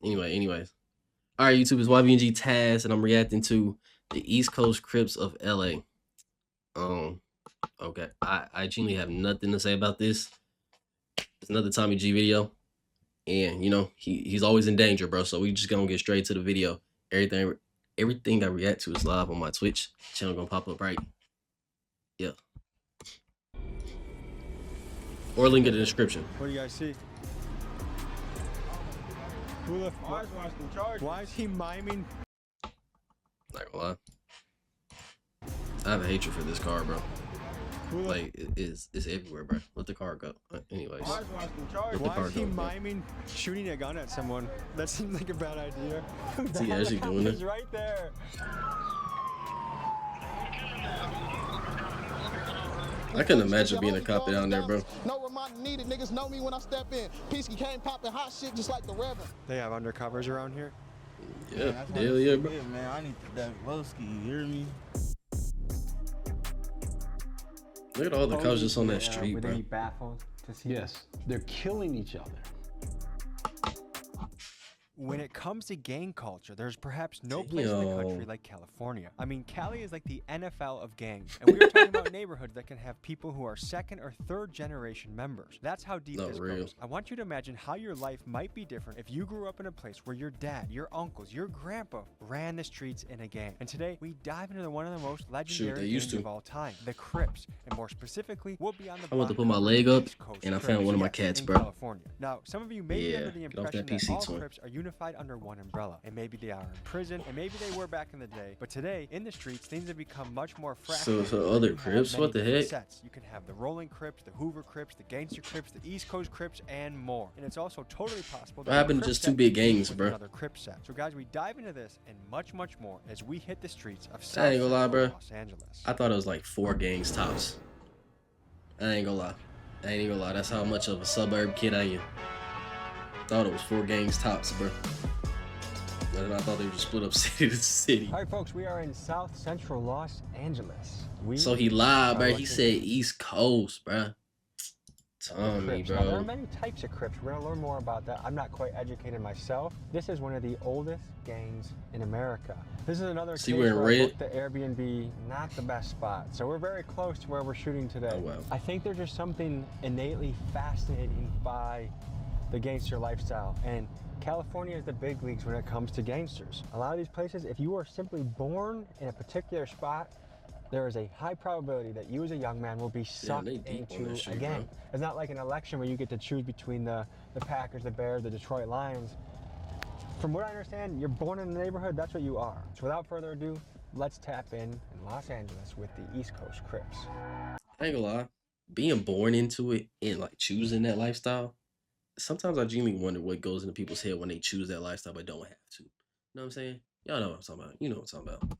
Anyways. All right, YouTube, it's YVNG Taz, and I'm reacting to the East Coast Crips of LA. Okay. I genuinely have nothing to say about this. It's another Tommy G video. And you know, he's always in danger, bro. So we just gonna get straight to the video. Everything I react to is live on my Twitch channel, gonna pop up right. Yeah. Or link in the description. What do you guys see? Why is he miming? Not gonna lie. I have a hatred for this car, bro. Like, it's everywhere, bro. Let the car go. Anyways. Why is he miming shooting a gun at someone? That seems like a bad idea. Is he actually doing it? He's right there. I couldn't imagine being a cop down there, bro. No reminder needed. Niggas know me when I step in. Peasky came popping hot shit just like the Reverend. They have undercovers around here? Yeah, hell yeah, bro. Yeah, man, I need that Lowski, you hear me? Look at all the cops just on that street, with bro. any baffles to see? Yes, they're killing each other. When it comes to gang culture, there's perhaps no place in the country like California. I mean, Cali is like the NFL of gangs. And we are talking about neighborhoods that can have people who are second or third generation members. That's how deep this goes. I want you to imagine how your life might be different if you grew up in a place where your dad, your uncles, your grandpa ran the streets in a gang. And today, we dive into one of the most legendary gangs of all time, the Crips. And more specifically, we'll be on the I want to put my leg up, and I found one of my cats, bro. California. Now, some of you may be under the impression that all Crips are unified under one umbrella, and maybe they are in prison, and maybe they were back in the day, but today in the streets things have become much more fractured. So other Crips, what the heck? Sets. You can have the Rolling Crips, the Hoover Crips, the Gangster Crips, the East Coast Crips, and more. And it's also totally possible that what happened to just two big gangs, bro? Another Crip set. So guys, we dive into this and much more as we hit the streets of I ain't gonna lie, bro. Los Angeles. I thought it was like 4 gangs tops. I ain't gonna lie. That's how much of a suburb kid I am. Thought it was 4 gangs tops, bro. And I thought they were just split up city to city. All right, folks, we are in South Central Los Angeles. So he lied, bro. He said East Coast, bro. Tommy, bro. Now, there are many types of Crips. We're gonna learn more about that. I'm not quite educated myself. This is one of the oldest gangs in America. This is another case where I booked the Airbnb, not the best spot. So we're very close to where we're shooting today. Oh, wow. I think there's just something innately fascinating by the gangster lifestyle. And California is the big leagues when it comes to gangsters. A lot of these places, if you are simply born in a particular spot, there is a high probability that you as a young man will be sucked into a gang. It's not like an election where you get to choose between the Packers, the Bears, the Detroit Lions. From what I understand, you're born in the neighborhood, that's what you are. So without further ado, let's tap in Los Angeles with the East Coast Crips. I ain't gonna lie. Being born into it and like choosing that lifestyle, sometimes I genuinely wonder what goes into people's head when they choose that lifestyle but don't have to. You know what I'm saying? Y'all know what I'm talking about. You know what I'm talking about.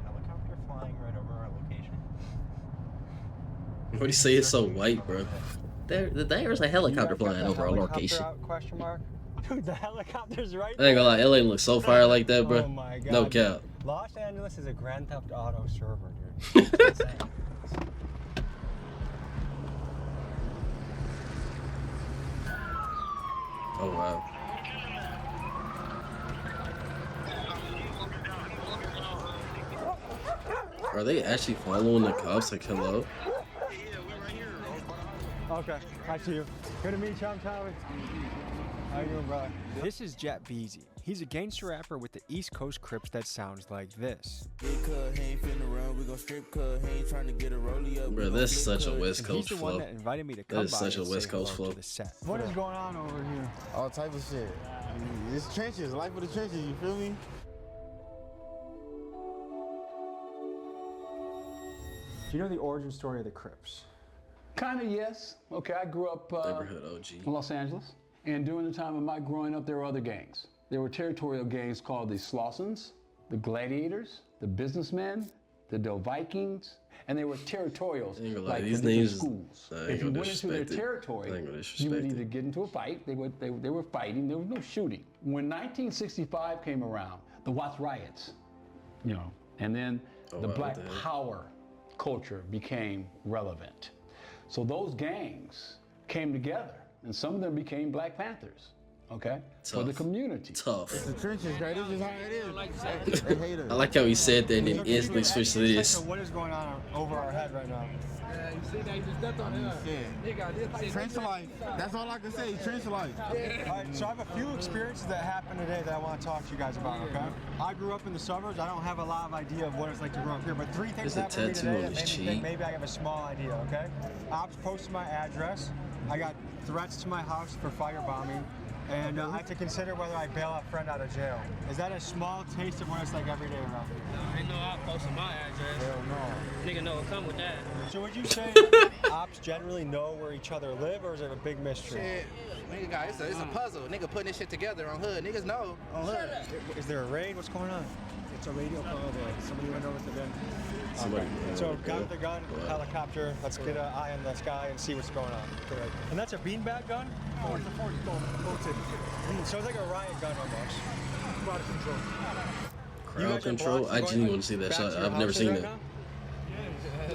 Helicopter flying right over our location. What do you say it's so white, bro? There's a helicopter flying over our location. Question mark? Dude, the helicopter's right I ain't gonna lie, LA looks so fire like that, bro. Oh my God. No cap. Los Angeles is a Grand Theft Auto server, dude. Oh wow. Are they actually following the cops like hello? Okay, I see you. Good to meet you, I'm Tommy. How you doing, brother? This is Jet Beezy. He's a gangster rapper with the East Coast Crips that sounds like this. Bro, that's such a West Coast He's the flow. one that invited me to come That is by such a and West say Coast hello flow. to the set. What is going on over here? All type of shit. It's trenches, life of the trenches, you feel me? Do you know the origin story of the Crips? Kind of, yes. Okay, I grew up Neighborhood OG. in Los Angeles, and during the time of my growing up, there were other gangs. There were territorial gangs called the Slossons, the Gladiators, the Businessmen, the Del Vikings, and they were territorials like these the names. schools. If you went into their territory, you would either get into a fight. They were fighting. There was no shooting. When 1965 came around, the Watts riots, you know, and then the Black Power culture became relevant. So those gangs came together, and some of them became Black Panthers, okay? For the community. Tough. The trenches, right? This is how it is. They hate us. I like how he said that and then instantly switched to this. So what is going on over our head right now? You see that? You just stepped on it. Trench life. That's all I can say. Trench life. All right, so I have a few experiences that happened today that I want to talk to you guys about, okay? I grew up in the suburbs. I don't have a lot of idea of what it's like to grow up here, but three things There's a happened to me tattoo today on that his made me think cheek. maybe I have a small idea, okay? Ops posted my address. I got threats to my house for firebombing. And I have to consider whether I bail a friend out of jail. Is that a small taste of what it's like every day around here? No, ain't no op posting my address. Hell no. Nigga know it come with that. So would you say ops generally know where each other live, or is it a big mystery? Shit, nigga, guys, it's a puzzle. Nigga putting this shit together on hood. Niggas know on hood. Is there a raid? What's going on? It's a radio call that somebody went over to them. Somebody. So gun with the gun, helicopter, let's get an eye on the sky and see what's going on. Correct. And that's a beanbag gun? Oh, it's a 40. So it's like a riot gun almost. Out of control. Crowd control? I genuinely want to see that shot. I've never seen that.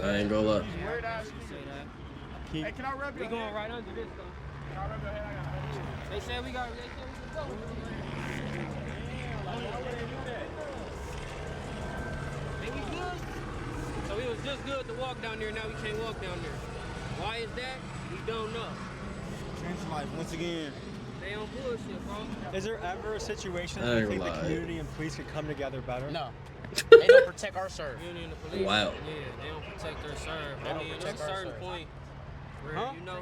I ain't gonna lie. Hey, can I rub We your going head? right under this though. Can I rub your head? I got it. They said we got go. Ain't we good? So it was just good to walk down there, now we can't walk down there. Why is that? We don't know. Trench life, once again. They on bullshit, bro. Is there ever a situation I that you ain't think the gonna lie. community and police could come together better? No. They don't protect our serve. You and the police, Wow. yeah, they don't protect their serve. I mean, there's a certain point where, you know,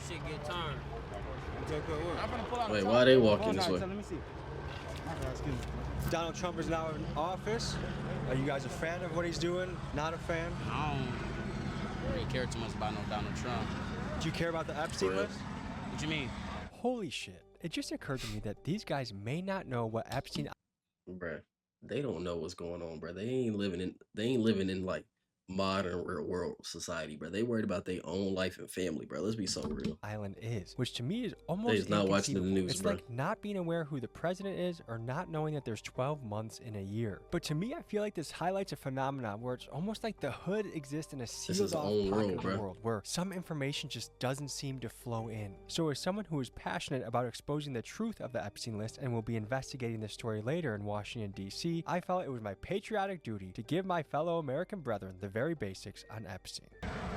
shit get turned. I'm gonna pull out Wait, why are they walking this way? Let me see. Donald Trump is now in office. Are you guys a fan of what he's doing? Not a fan? I don't really care too much about no Donald Trump. Do you care about the Epstein For real? list? What you mean? Holy shit. It just occurred to me that these guys may not know what Epstein Bruh, they don't know what's going on, bro. They ain't living in like modern real world society, bro. They worried about their own life and family, bro. Let's be so real. Island is, which to me is almost is not watching the inconceivable. news, It's bro. like not being aware who the president is or not knowing that there's 12 months in a year. But to me, I feel like this highlights a phenomenon where it's almost like the hood exists in a is sealed off own pocket world, of the bro. world where some information just doesn't seem to flow in. So as someone who is passionate about exposing the truth of the Epstein list and will be investigating this story later in Washington, D.C., I felt it was my patriotic duty to give my fellow American brethren the very basics on Epstein.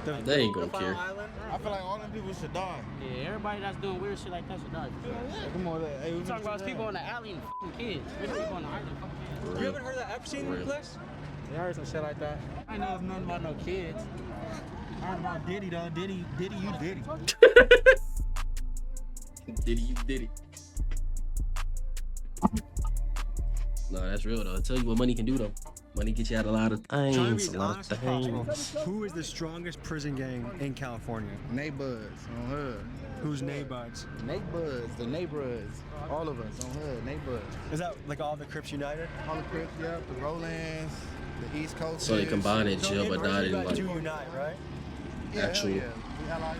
They ain't gonna care. I feel like all them people should die. Yeah, everybody that's doing weird shit like that should die. Come on, hey, We talking about people on the alley and f***ing kids. We don't people on the island. For You real. haven't heard of the Epstein For real. list? Yeah, I heard some shit like that. I know nothing about no kids. I heard about Diddy though. Diddy, you Diddy. Diddy, you did it. No, that's real though. I tell you what money can do though. Money gets you out a lot of Trying to be things. as A lot of honest as things. possible. Who is the strongest prison gang in California? Neighbors on hood. Who's Neighbors? Neighbors, the neighbors. All of us on hood, neighbors. Is that like all the Crips United? All the Crips, yeah, the Rollins, the East Coast. So they combine in jail, but not in you guys like do unite, right? actual. Yeah, we allies,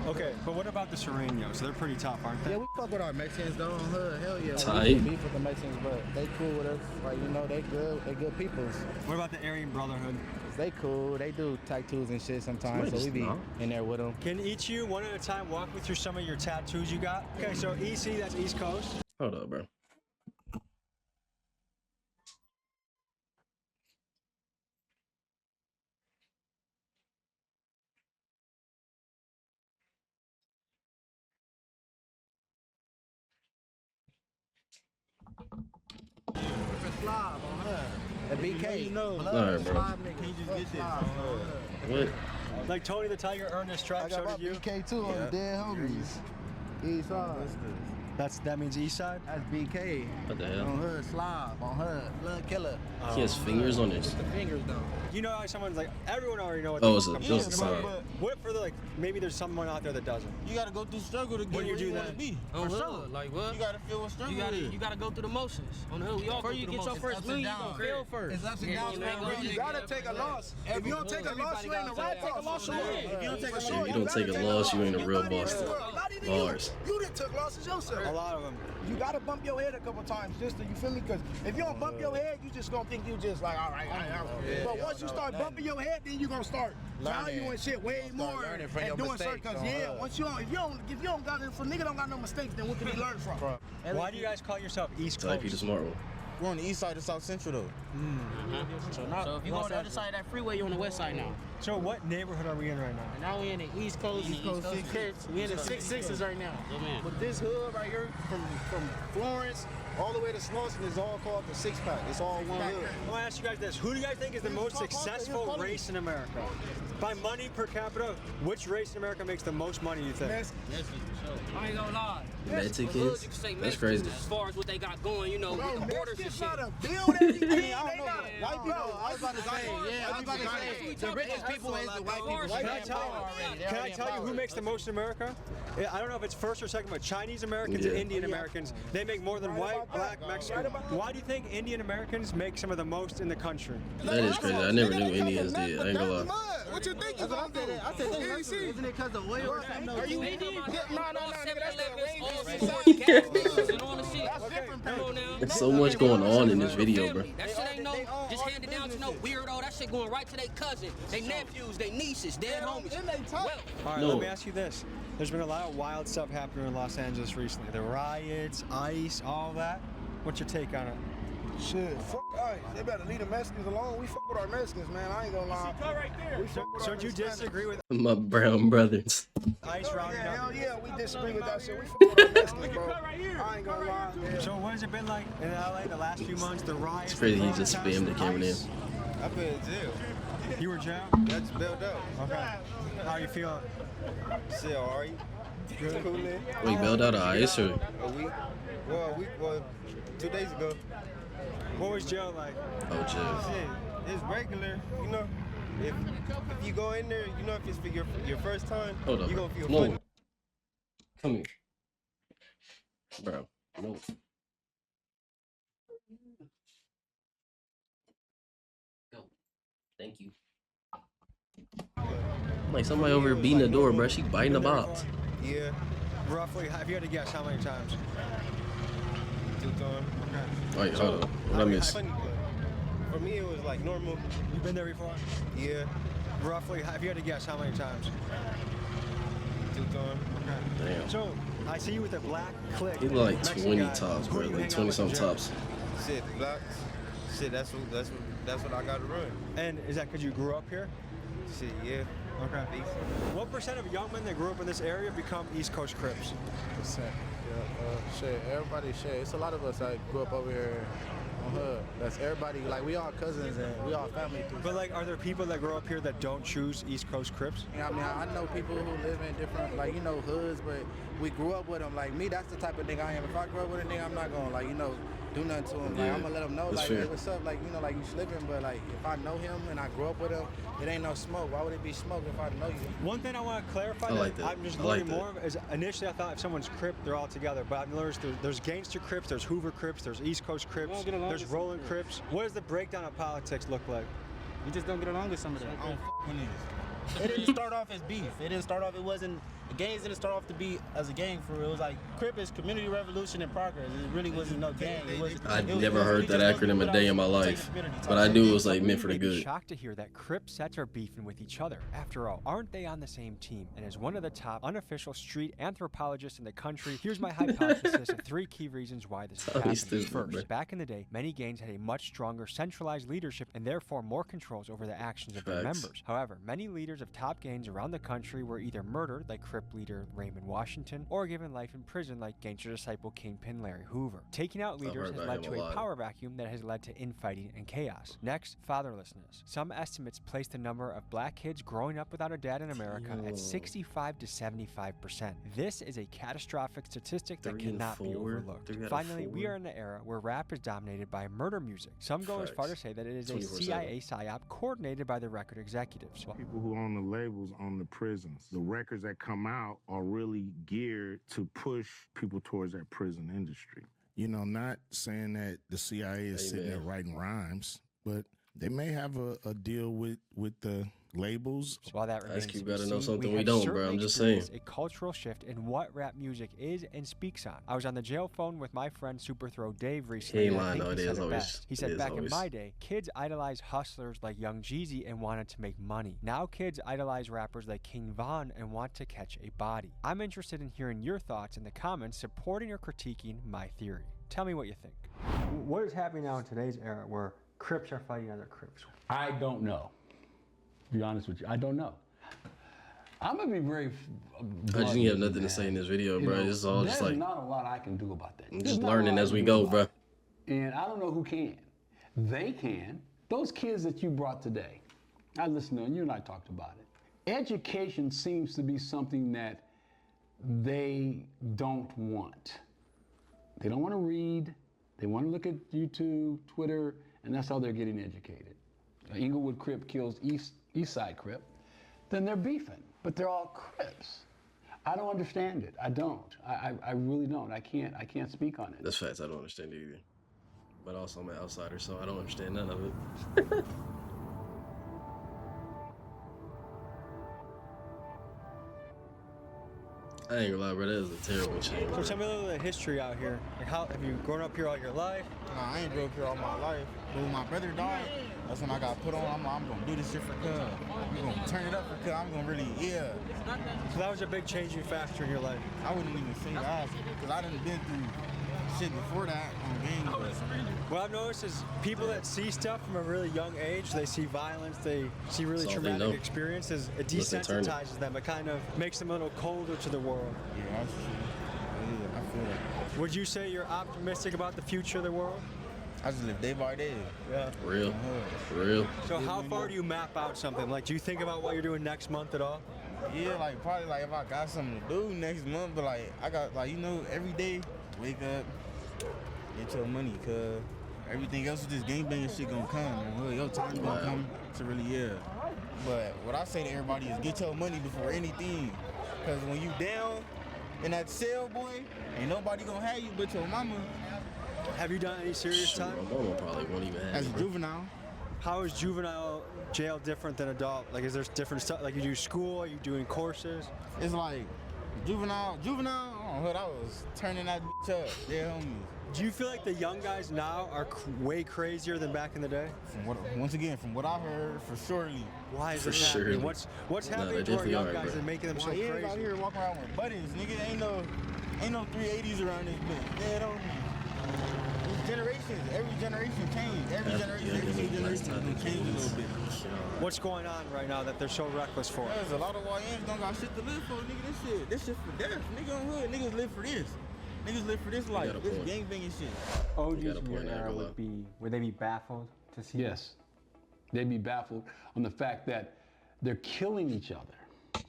yeah. Okay, but what about the Serenos? They're pretty tough, aren't they? Yeah, we fuck with our Mexicans though on hood. Hell yeah. Tight. We beef with the Mexicans, but they cool with us. Like, you know, they good peoples. What about the Aryan Brotherhood? They cool. They do tattoos and shit sometimes, so we be in there with them. Can each you, one at a time, walk me through some of your tattoos you got? Okay, so EC, that's East Coast. Hold up, bro. The BK. Alright, bro. He just get this. What? Like Tony the Tiger earned his I stripe, so got my did you. BK too on the dead homies. East side. That means East Side? That's BK. What the On hell? hood, slob. On hood, blood killer. He has fingers on his. The fingers though. You know how someone's like, everyone already know what Oh, the it's a, fuck it I'm was a talking sign. about. What for the, like, maybe there's someone out there that doesn't. You gotta go through struggle to get When you where do you that- wanna be. On For hood, sure. like what? You gotta feel what struggle is. You gotta go through the motions. On the hood, we all go Before through you the get your motions. first Ups and million, downs. Fail first. It's ups and Yeah, downs, you man. know, You gotta take a loss. If you don't take a loss, you ain't a right boss. If you don't take a loss, You don't take a loss, you ain't a real boss. Not even Bars. You done took losses yourself. A lot of them. You gotta bump your head a couple times just to, you feel me? Because if you don't bump your head, you just gonna think you just like, all right. But once you start bumping your head, then you gonna start valuing shit way more and doing certain. Because once you don't, if you don't got, if a nigga don't got no mistakes, then what can he learn from? Why do you guys call yourself East Coast? Like he the smart one. We're on the east side of South Central though. So if you go on the other side of that freeway, you're on the west side now. So what neighborhood are we in right now? And now we in the East Coast. We in the 6-6s right now. But this hood right here, from Florence all the way to Slauson, is all called the Six Pack. It's all one hood. I want to ask you guys this. Who do you guys think is the most successful race in America? By money per capita, which race in America makes the most money, you think? I ain't gonna lie. Mexicans? That's crazy. As far as what they got going, you know, with the borders and shit. Trying to build everything. I don't know. White people, I was about to say, the richest people is the white people. Can I tell you who makes the most in America? I don't know if it's first or second, but Chinese Americans and Indian Americans, they make more than white, black, Mexican. Why do you think Indian Americans make some of the most in the country? That is crazy. I never knew Indians did. I ain't gonna lie. What you think you gonna do? I said, isn't it because of oil or something? Are you There's so much going on in this video, bro. That shit ain't no just handed down to no weirdo. That shit going right to their cousin, their nephews, their nieces, dead homies. All right, let me ask you this. There's been a lot of wild stuff happening in Los Angeles recently. The riots, ICE, all that. What's your take on it? Shit, fuck ICE. They better leave the Mexicans alone. We fuck with our Mexicans, man. I ain't gonna lie. Right there. So do you disagree with My brown brothers. ICE rounding up? Hell yeah, we disagree with that shit. We fuck with our Mexicans, bro. I ain't gonna lie. Yeah. So what has it been like in LA the last few months? The riots? It's crazy he just spammed the camera in. I've been in jail. You were in jail? That's bailed out. Okay. How you feeling? Shit, alright. Good. Cool in. Wait, bailed out of ICE or? A week? Well, 2 days ago. What was jail like? Oh, jail. Shit, it's regular, you know. If you go in there, you know, if it's for your first time, Hold up. you gonna feel Come on. funny. Come here. Bro, no. Go. Thank you. Like somebody over here beating the door, bro. She biting the box. Yeah. Roughly, have you had to guess how many times? 2 times. Okay. Wait, hold on. What I miss? Funny, but for me, it was like normal. You been there before? Yeah. Roughly, have you had to guess how many times? 2 times. Okay. Damn. So, I see you with a black click. He look like Mexican 20 guy. tops, Who bro. do you Like hang out 20 with in something jail? tops. Shit, blacks. Shit, that's what I gotta run. And is that because you grew up here? Shit, yeah. Okay. What percent of young men that grew up in this area become East Coast Crips? Shit, everybody, shit. It's a lot of us that grew up over here on hood. That's everybody, like, we all cousins and we all family. But, like, are there people that grow up here that don't choose East Coast Crips? You know what I mean? I know people who live in different, like, you know, hoods, but we grew up with them. Like, me, that's the type of nigga I am. If I grow up with a nigga, I'm not gonna, like, you know, do nothing to him. Like, Yeah, I'm gonna let him know, that's like, fair. hey, what's up? Like, you know, like, you slipping, but, like, if I know him and I grew up with him, it ain't no smoke. Why would it be smoke if I know you? One thing I want to clarify I like that. I'm just I like learning that. more of is initially I thought if someone's Crip, they're all together. But I've noticed there's gangster Crips, there's Hoover Crips, there's East Coast Crips, there's Rolling Crips. What does the breakdown of politics look like? We just don't get along with some of them. I don't f with niggas. It didn't start off as beef. It didn't start off, it wasn't, the gangs didn't start off to be as a gang for real. It was like, Crip is community revolution and progress. It really wasn't no gang. I never heard that acronym a day in my life, but I knew it was like meant for the You may be good. shocked to hear that Crip sets are beefing with each other. After all, aren't they on the same team? And as one of the top unofficial street anthropologists in the country, here's my hypothesis of 3 key reasons why this is Tommy happening. stupid, First, bro. back in the day, many gangs had a much stronger centralized leadership and therefore more controls over the actions of their Facts. members. However, many leaders of top gangs around the country were either murdered, like Crip leader Raymond Washington, or given life in prison, like gangster disciple Kingpin Larry Hoover. Taking out leaders heard has about led him to a a lot. power vacuum that has led to infighting and chaos. Next, fatherlessness. Some estimates place the number of black kids growing up without a dad in America at 65 to 75%. This is a catastrophic statistic that 3 and cannot be 4, overlooked. 3 out of Finally, we 4. are in an era where rap is dominated by murder music. Some go as far to Facts. say that it is a 24/7. CIA psyop coordinated by the record executives. People who own the labels own the prisons. The records that come out are really geared to push people towards that prison industry. You know, not saying that the CIA is sitting there writing rhymes, but they may have a deal with the labels. While that remains Cube to be gotta know seen, something we have don't, bro. certainly I'm just saying. experienced a cultural shift in what rap music is and speaks on. I was on the jail phone with my friend Superthrow Dave recently, and I think he said it best. He said, back in my day, kids idolized hustlers like Young Jeezy and wanted to make money. Now kids idolize rappers like King Von and want to catch a body. I'm interested in hearing your thoughts in the comments supporting or critiquing my theory. Tell me what you think. What is happening now in today's era where Crips are fighting other Crips? I don't know. To be honest with you, I don't know. I'm gonna be very. I just have nothing to say in this video, bro. It's all just like. There's not a lot I can do about that. I'm just learning as we go, bro. And I don't know who can. They can. Those kids that you brought today, I listened to, and you and I talked about it. Education seems to be something that they don't want. They don't want to read. They want to look at YouTube, Twitter, and that's how they're getting educated. Inglewood Crip kills East Side Crip, then they're beefing. But they're all Crips. I don't understand it. I don't. I really don't. I can't speak on it. That's facts. I don't understand it either. But also I'm an outsider, so I don't understand none of it. I ain't gonna lie, bro. That is a terrible change. So tell me a little of the history out here. Like, how have you grown up here all your life? Nah, I ain't grew up here all my life. But when my brother died, that's when I got put on. I'm gonna do this shit for Cub. I'm gonna turn it up for Cub. I'm gonna really, yeah. So that was a big changing factor in your life. I wouldn't even say that, because I done been through shit before that on games. What I've noticed is people that see stuff from a really young age, they see violence, they see really traumatic experiences, it desensitizes them. It kind of makes them a little colder to the world. Yeah, that's true. Yeah, I feel that. Would you say you're optimistic about the future of the world? I just live day by day. Yeah. Real. For real. So how far do you map out something? Like, do you think about what you're doing next month at all? Yeah, like probably like if I got something to do next month, but like I got like, you know, every day, wake up, get your money, cuz everything else with this gangbanging shit gonna come. Your time gonna come to really, yeah. But what I say to everybody is get your money before anything. Cause when you down in that cell, boy, ain't nobody gonna have you but your mama. Have you done any serious time? My mama probably won't even have As a me, bro. juvenile. How is juvenile jail different than adult? Like, is there different stuff? Like, you do school? Are you doing courses? It's like juvenile, oh, I was turning that bitch up. Yeah, homies. Do you feel like the young guys now are way crazier than back in the day? From what I heard, for surely. Why is For it sure. happening? What's happening to our young guys bro. and making them so Why crazy? out here walking around with buttons, nigga? Ain't no 380s around this bitch. Yeah, don't. Generations, every generation change. Every generation change a little bit. What's going on right now that they're so reckless for? There's a lot of YNs don't got shit to live for, nigga. This shit for death. Nigga on hood, niggas live for this. Niggas live for this life. This gangbanging shit. OGs from your era would they be baffled to see? Yes, they'd be baffled on the fact that they're killing each other.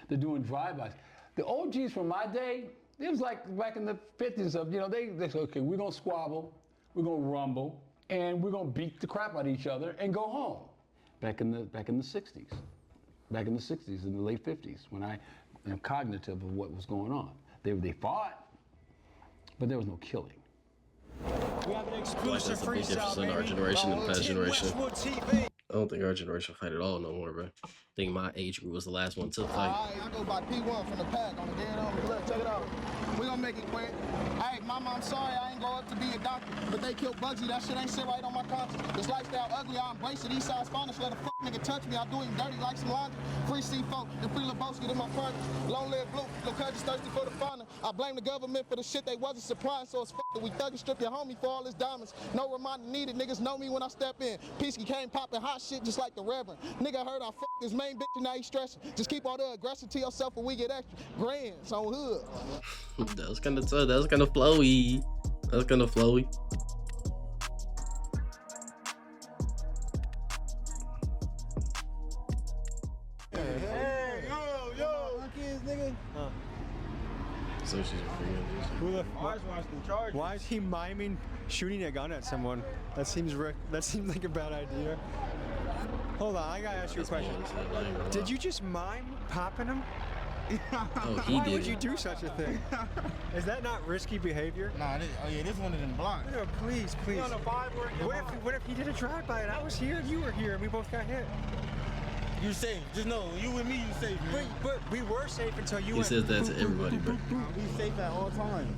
They're doing drive-bys. The OGs from my day, it was like back in the 50s of, you know, they said, okay, we're gonna squabble, we're gonna rumble, and we're gonna beat the crap out of each other and go home. Back in the 60s. Back in the 60s, in the late 50s, when I am cognitive of what was going on. They fought, but there was no killing. We have an Like, exclusive that's a big difference freestyle, in our baby. generation and past generation. Westwood TV. I don't think our generation fight at all no more, bro. I think my age group was the last one to fight. I go by P1 from the pack on the dead on. Look, check it out. We gonna make it quick. Hey, mama, I'm sorry I ain't grow up to be a doctor, but they killed Bugsy. That shit ain't sit right on my conscience. This lifestyle ugly, I embrace it. East side Spanish, let a nigga touch me. I do him dirty like some laundry. Free C4 and free Lebowski to my partner. Long live blue, no country's thirsty for the fauna. I blame the government for the shit they wasn't supplying, so it's that we thug and strip your homie for all his diamonds. No reminder needed, niggas know me when I step in. Peasky came popping hot shit just like the Reverend. Nigga heard I fucked his main bitch and now he stressing. Just keep all the aggression to yourself when we get extra. Grands on hood. That was kind of tough. That was kind of flowy. That was kind of flowy. Hey, yo, kids, nigga. So she's freaking. Who the fuck? Why is he miming shooting a gun at someone? That seems like a bad idea. Hold on, I gotta ask you a question. Did you just mime popping him? Oh, he Why did. would you do such a thing? Is that not risky behavior? Nah, this one of them blocks. No, please. What if he did a drive-by and I was here and you were here and we both got hit? You safe. Just know, you with me, you safe, man. But we were safe until you He went. says that to everybody, bro. We safe at all times.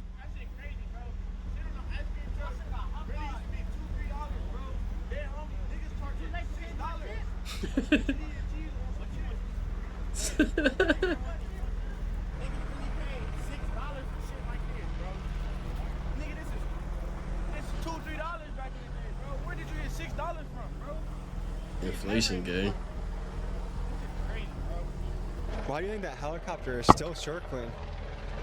Inflation game. Why do you think that helicopter is still circling?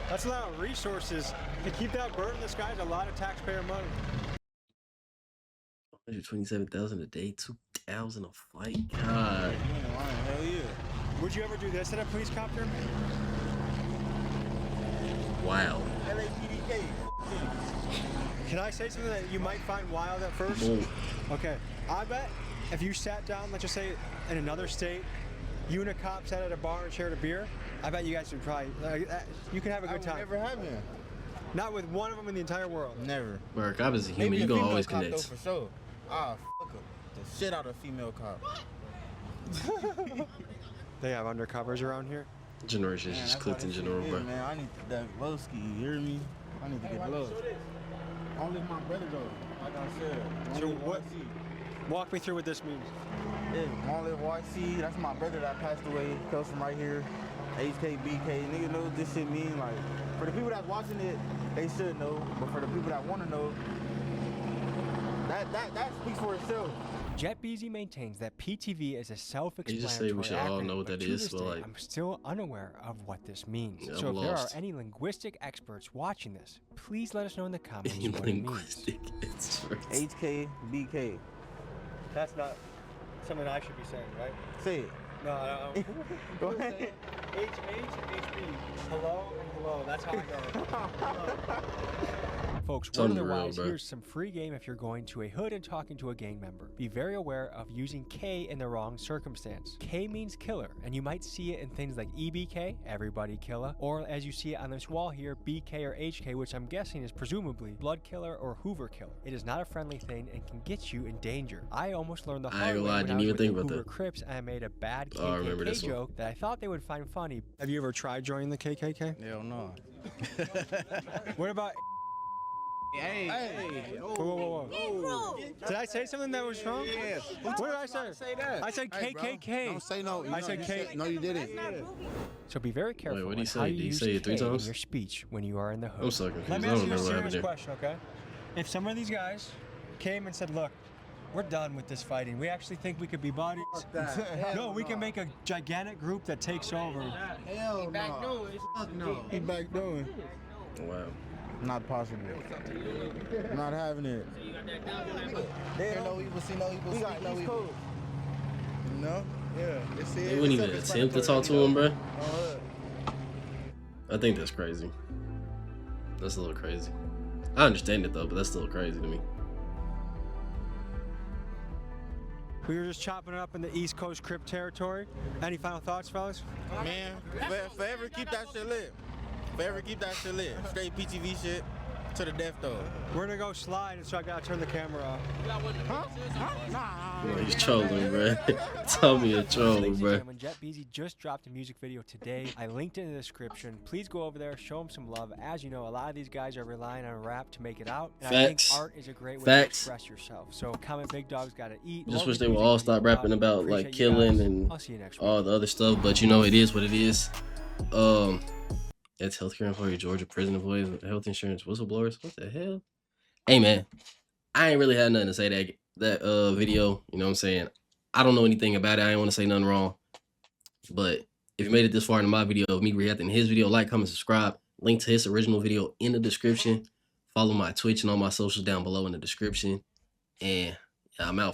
That's a lot of resources. To keep that bird in the sky is a lot of taxpayer money. 127,000 a day, 2,000 a flight. God. Hell yeah. Would you ever do this in a police copter? Wow. LAPDK. Can I say something that you might find wild at first? Boom. Okay. I bet if you sat down, let's just say in another state, you and a cop sat at a bar and shared a beer, I bet you guys would probably, you can have a good time. Never happened. Not with one of them in the entire world. Never. Bro, a cop is a human. Maybe You a gonna female always cop, connect. though, for sure. Ah, fuck the shit out of a female cop. They have undercovers around here. Generation is just clicked in general, bro. Man, I need that low ski, you hear me? I need to get low. Only my brother though, like I said. So what? Walk me through what this means. Yeah, Long Live YC, that's my brother that passed away, comes from right here. HK, BK, nigga know what this shit mean. Like, for the people that's watching it, they should know. But for the people that want to know, that speaks for itself. JetBeezy maintains that PTV is a You self-explanatory just say we should all acronym, know what but that to is, this but day, like, I'm still unaware of what this means. Yeah, so I'm if there are lost. any linguistic experts watching this, please let us know in the comments any what it means. linguistic experts. HK, BK. That's not something I should be saying, right? Say it. No, I don't. Go ahead. H, HB. Hello and hello. That's how I go. Folks, It's word of the unreal, wise, bro. here's some free game if you're going to a hood and talking to a gang member. Be very aware of using K in the wrong circumstance. K means killer, and you might see it in things like EBK, everybody killer, or as you see it on this wall here, BK or HK, which I'm guessing is presumably blood killer or Hoover killer. It is not a friendly thing and can get you in danger. I almost learned the I ain't hard gonna way lie, I when didn't was even with think the about Hoover that. Crips, and I made a bad Oh, I remember KKK this one. joke that I thought they would find funny. Have you ever tried joining the KKK? Hell no. What about? Hey. Whoa. Did I say something that was wrong? Yes. What did I say? Say that. I said Hey, bro, KKK. Don't say no. I said K. No, you didn't. So be very careful what'd he on say? how Did you he use say it 3 K in times? your speech when you are in the hood. I'm so confused. Let me I ask don't you a remember what serious happened question, okay? If some of these guys came and said, "Look, we're done with this fighting. We actually think we could be buddies. No, we can make a gigantic group that takes over." Hell no. Fuck no. He back doing. there. Wow. Not possible. Not having it. They know evil, see no evil, We speak got no East evil. Coast. You know? Yeah. It's They wouldn't even attempt to talk to him, bro. I think that's crazy. That's a little crazy. I understand it though, but that's still crazy to me. We were just chopping it up in the East Coast Crip territory. Any final thoughts, fellas? Man, forever keep that shit lit. Forever keep that shit lit. Straight PTV shit to the death though. We're gonna go slide, and so I gotta turn the camera off. Nah. Bro, he's trolling, bro. Tell me a troll, Ladies and bro. gentlemen, JetBeezy just dropped a music video today. I linked it in the description. Please go over there, show them some love. As you know, a lot of these guys are relying on rap to make it out. And I think Facts. art is a great way Facts. to express yourself. So comment Big Dog's Gotta Eat. Just Love wish the they would music all video. stop rapping about like Appreciate you killing guys. and I'll see you next week. all the other stuff, but you know it is what it is. It's healthcare employee, Georgia prison employees, health insurance whistleblowers. What the hell? Hey man, I ain't really had nothing to say that video. You know what I'm saying? I don't know anything about it. I ain't want to say nothing wrong. But if you made it this far into my video of me reacting to his video, like, comment, subscribe. Link to his original video in the description. Follow my Twitch and all my socials down below in the description. And yeah, I'm out.